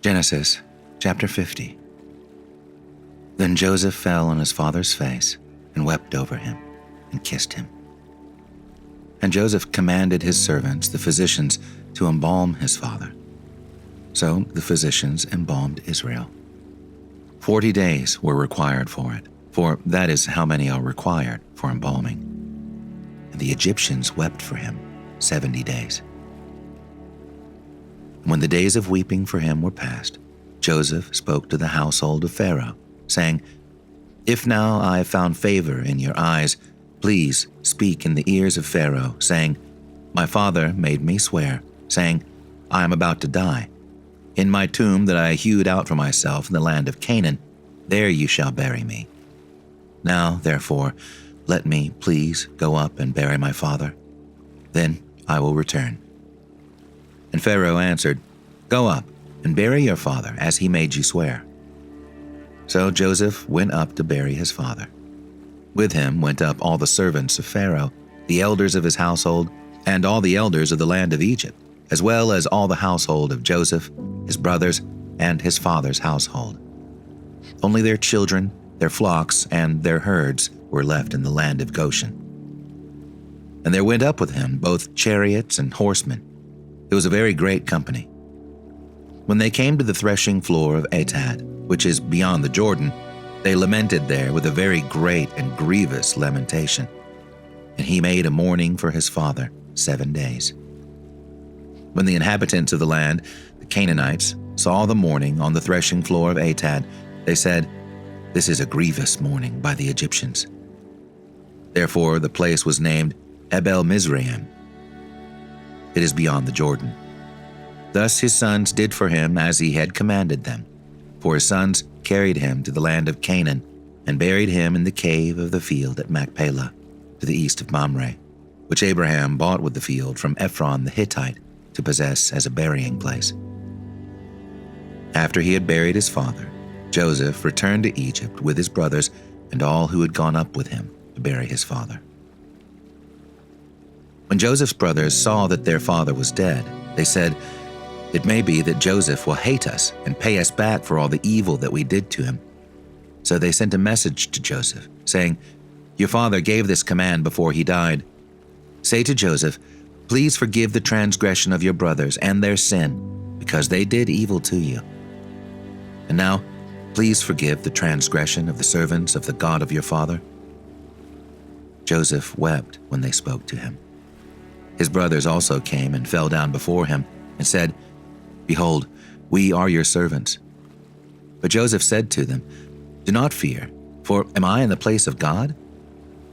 Genesis chapter 50. Then Joseph fell on his father's face and wept over him and kissed him. And Joseph commanded his servants, the physicians, to embalm his father. So the physicians embalmed Israel. 40 days were required for it, for that is how many are required for embalming. And the Egyptians wept for him 70 days. When the days of weeping for him were past, Joseph spoke to the household of Pharaoh, saying, "If now I have found favor in your eyes, please speak in the ears of Pharaoh, saying, My father made me swear, saying, I am about to die. In my tomb that I hewed out for myself in the land of Canaan, there you shall bury me. Now, therefore, let me please go up and bury my father. Then I will return." And Pharaoh answered, "Go up and bury your father as he made you swear." So Joseph went up to bury his father. With him went up all the servants of Pharaoh, the elders of his household, and all the elders of the land of Egypt, as well as all the household of Joseph, his brothers, and his father's household. Only their children, their flocks, and their herds were left in the land of Goshen. And there went up with him both chariots and horsemen. It was a very great company. When they came to the threshing floor of Atad, which is beyond the Jordan, they lamented there with a very great and grievous lamentation. And he made a mourning for his father 7 days. When the inhabitants of the land, the Canaanites, saw the mourning on the threshing floor of Atad, they said, "This is a grievous mourning by the Egyptians." Therefore the place was named Abel Mizraim. It is beyond the Jordan. Thus his sons did for him as he had commanded them, for his sons carried him to the land of Canaan and buried him in the cave of the field at Machpelah, to the east of Mamre, which Abraham bought with the field from Ephron the Hittite to possess as a burying place. After he had buried his father, Joseph returned to Egypt with his brothers and all who had gone up with him to bury his father. When Joseph's brothers saw that their father was dead, they said, "It may be that Joseph will hate us and pay us back for all the evil that we did to him." So they sent a message to Joseph, saying, "Your father gave this command before he died. Say to Joseph, please forgive the transgression of your brothers and their sin, because they did evil to you. And now, please forgive the transgression of the servants of the God of your father." Joseph wept when they spoke to him. His brothers also came and fell down before him and said, "Behold, we are your servants." But Joseph said to them, "Do not fear, for am I in the place of God?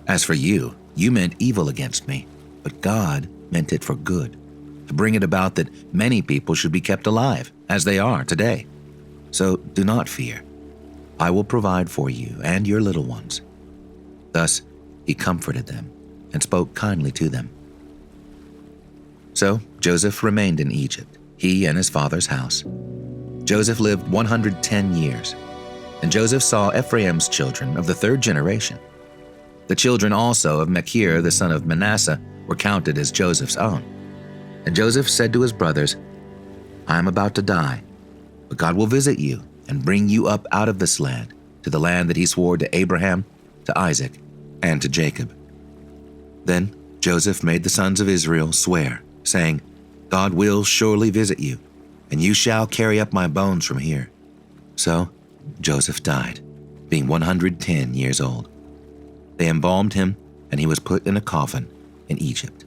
As for you, you meant evil against me, but God meant it for good, to bring it about that many people should be kept alive, as they are today. So do not fear. I will provide for you and your little ones." Thus he comforted them and spoke kindly to them. So Joseph remained in Egypt, he and his father's house. Joseph lived 110 years, and Joseph saw Ephraim's children of the 3rd generation. The children also of Machir the son of Manasseh were counted as Joseph's own. And Joseph said to his brothers, "I am about to die, but God will visit you and bring you up out of this land, to the land that he swore to Abraham, to Isaac, and to Jacob." Then Joseph made the sons of Israel swear, saying, "God will surely visit you, and you shall carry up my bones from here." So Joseph died, being 110 years old. They embalmed him, and he was put in a coffin in Egypt.